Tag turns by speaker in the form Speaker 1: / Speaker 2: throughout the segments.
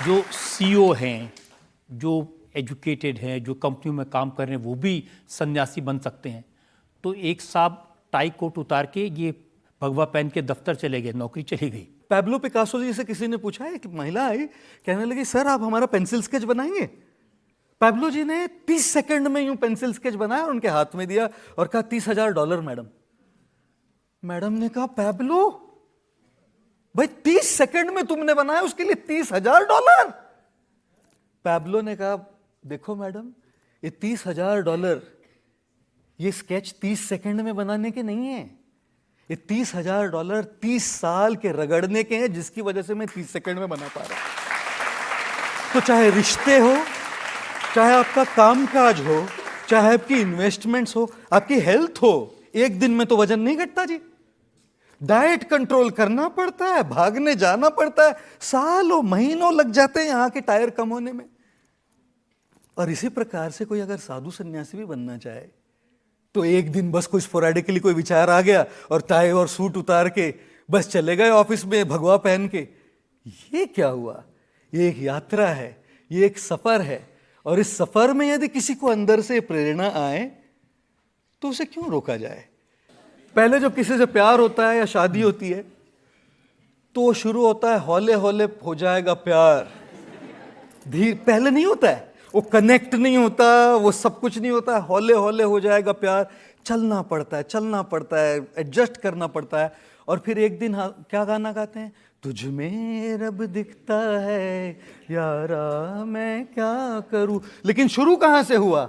Speaker 1: जो सीईओ हैं, जो एजुकेटेड हैं, जो कंपनियों में काम कर रहे हैं, वो भी सन्यासी बन सकते हैं। तो एक साहब टाई कोट उतार के ये भगवा पहन के दफ्तर चले गए, नौकरी चली गई।
Speaker 2: पैब्लो पिकासो जी से किसी ने पूछा, एक महिला आई, कहने लगी सर आप हमारा पेंसिल स्केच बनाएंगे। पैब्लो जी ने 30 सेकंड में यूं पेंसिल स्केच बनाया और उनके हाथ में दिया और कहा $30,000 मैडम। मैडम ने कहा पैब्लो भाई 30 सेकंड में तुमने बनाया, उसके लिए $30,000। पैब्लो ने कहा देखो मैडम, ये $30,000 ये स्केच 30 सेकंड में बनाने के नहीं है, ये $30,000 30 साल के रगड़ने के हैं, जिसकी वजह से मैं 30 सेकंड में बना पा रहा हूं। तो चाहे रिश्ते हो, चाहे आपका कामकाज हो, चाहे आपकी इन्वेस्टमेंट्स हो, आपकी हेल्थ हो, एक दिन में तो वजन नहीं घटता जी। डाइट कंट्रोल करना पड़ता है, भागने जाना पड़ता है, सालों महीनों लग जाते हैं यहां के टायर कम होने में। और इसी प्रकार से कोई अगर साधु सन्यासी भी बनना चाहे तो एक दिन बस कोई स्पोरेडिकली कोई विचार आ गया और टाई और सूट उतार के बस चले गए ऑफिस में भगवा पहन के। ये क्या हुआ? ये एक यात्रा है, ये एक सफर है, और इस सफर में यदि किसी को अंदर से प्रेरणा आए तो उसे क्यों रोका जाए? पहले जब किसी से प्यार होता है या शादी होती है तो वो शुरू होता है हौले हौले हो जाएगा प्यार, धीरे पहले नहीं होता है, वो कनेक्ट नहीं होता, वो सब कुछ नहीं होता है, हौले हौले हो जाएगा प्यार। चलना पड़ता है, एडजस्ट करना पड़ता है, और फिर एक दिन क्या गाना गाते हैं, तुझ में रब दिखता है यारा मैं क्या करूं। लेकिन शुरू कहां से हुआ?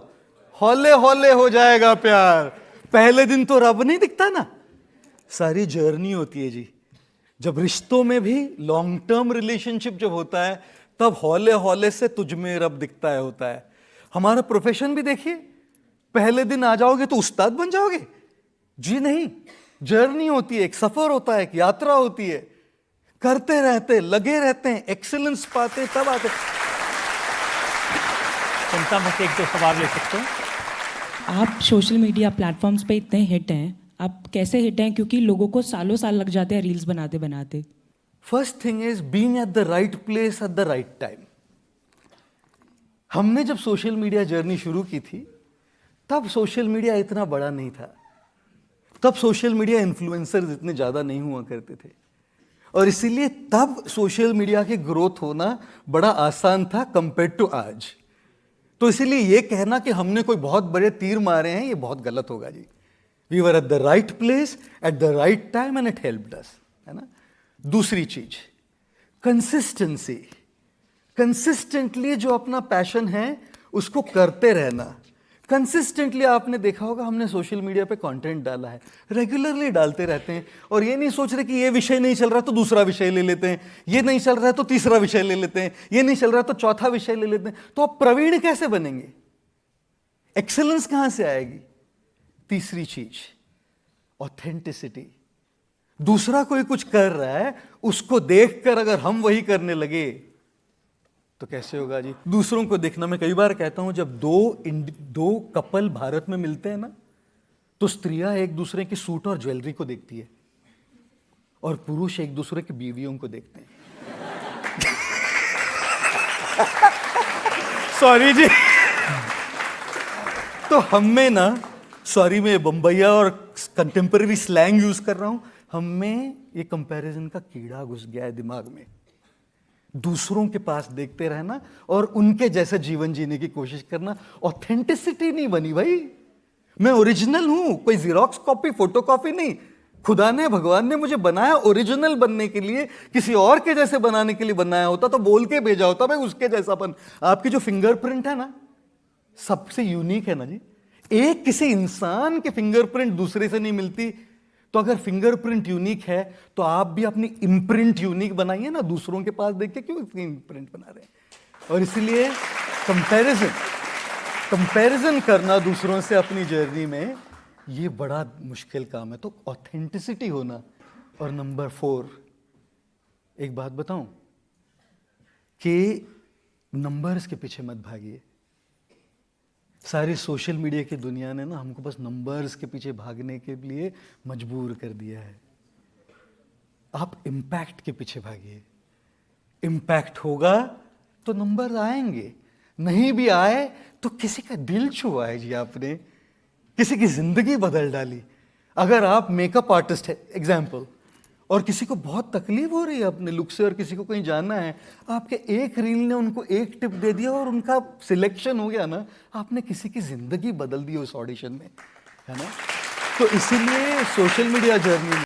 Speaker 2: हौले हौले हो जाएगा प्यार। पहले दिन तो रब नहीं दिखता ना, सारी जर्नी होती है जी। जब रिश्तों में भी लॉन्ग टर्म रिलेशनशिप जब होता है तब हौले हौले से तुझ में रब दिखता है होता है। हमारा प्रोफेशन भी देखिए, पहले दिन आ जाओगे तो उस्ताद बन जाओगे जी नहीं, जर्नी होती है, एक सफर होता है, एक यात्रा होती है, करते रहते, लगे रहते हैं, एक्सीलेंस पाते तब आते।
Speaker 1: चिंता मत, एक दो सवाल ले सकते हैं।
Speaker 3: आप सोशल मीडिया प्लेटफॉर्म्स पे इतने हिट हैं, आप कैसे हिट हैं? क्योंकि लोगों को सालों साल लग जाते हैं रील्स बनाते बनाते।
Speaker 2: First thing is being at the right place at the right time. हमने जब सोशल मीडिया जर्नी शुरू की थी तब सोशल मीडिया इतना बड़ा नहीं था, तब सोशल मीडिया इन्फ्लुएंसर्स इतने ज्यादा नहीं हुआ करते थे, और इसीलिए तब सोशल मीडिया की ग्रोथ होना बड़ा आसान था कंपेयर टू आज। तो इसीलिए ये कहना कि हमने कोई बहुत बड़े तीर मारे हैं, ये बहुत गलत होगा जी। We were at the right place at the right time and it helped us, है ना। दूसरी चीज कंसिस्टेंसी, कंसिस्टेंटली जो अपना पैशन है उसको करते रहना। कंसिस्टेंटली आपने देखा होगा हमने सोशल मीडिया पे कंटेंट डाला है, रेगुलरली डालते रहते हैं, और ये नहीं सोच रहे कि ये विषय नहीं चल रहा तो दूसरा विषय ले लेते हैं, ये नहीं चल रहा है तो तीसरा विषय ले लेते हैं, ये नहीं चल रहा तो चौथा विषय ले लेते हैं। तो आप प्रवीण कैसे बनेंगे? एक्सेलेंस कहां से आएगी? तीसरी चीज ऑथेंटिसिटी। दूसरा कोई कुछ कर रहा है, उसको देखकर अगर हम वही करने लगे तो कैसे होगा जी? दूसरों को देखना, मैं कई बार कहता हूं जब दो कपल भारत में मिलते हैं ना तो स्त्रियां एक दूसरे के सूट और ज्वेलरी को देखती है और पुरुष एक दूसरे की बीवियों को देखते हैं। सॉरी जी। तो हमें ना, सॉरी मैं बम्बैया और कंटेम्पररी स्लैंग यूज कर रहा हूं, हमें ये कंपैरिजन का कीड़ा घुस गया है दिमाग में। दूसरों के पास देखते रहना और उनके जैसे जीवन जीने की कोशिश करना। ऑथेंटिसिटी नहीं बनी भाई। मैं ओरिजिनल हूं, कोई जीरोक्स कॉपी फोटो कॉपी नहीं। खुदा ने, भगवान ने मुझे बनाया ओरिजिनल बनने के लिए, किसी और के जैसे बनाने के लिए बनाया होता तो बोल के भेजा होता मैं उसके जैसा बन। आपकी जो फिंगरप्रिंट है ना सबसे यूनिक है ना जी। एक किसी इंसान की फिंगरप्रिंट दूसरे से नहीं मिलती। तो अगर फिंगरप्रिंट यूनिक है तो आप भी अपनी इम्प्रिंट यूनिक बनाइए ना, दूसरों के पास देख के क्यों इसकी इम्प्रिंट बना रहे हैं। और इसलिए कंपैरिजन करना दूसरों से अपनी जर्नी में ये बड़ा मुश्किल काम है। तो ऑथेंटिसिटी होना। और नंबर 4, एक बात बताऊं कि नंबर्स के पीछे मत भागिए। सारी सोशल मीडिया की दुनिया ने ना हमको बस नंबर्स के पीछे भागने के लिए मजबूर कर दिया है। आप इम्पैक्ट के पीछे भागिए। इम्पैक्ट होगा तो नंबर आएंगे, नहीं भी आए तो किसी का दिल छुआ है जी आपने, किसी की जिंदगी बदल डाली। अगर आप मेकअप आर्टिस्ट है एग्जाम्पल, और किसी को बहुत तकलीफ हो रही है अपने लुक से और किसी को कहीं जाना है, आपके एक रील ने उनको एक टिप दे दिया और उनका सिलेक्शन हो गया ना, आपने किसी की जिंदगी बदल दी उस ऑडिशन में, है ना। तो इसीलिए सोशल मीडिया जर्नी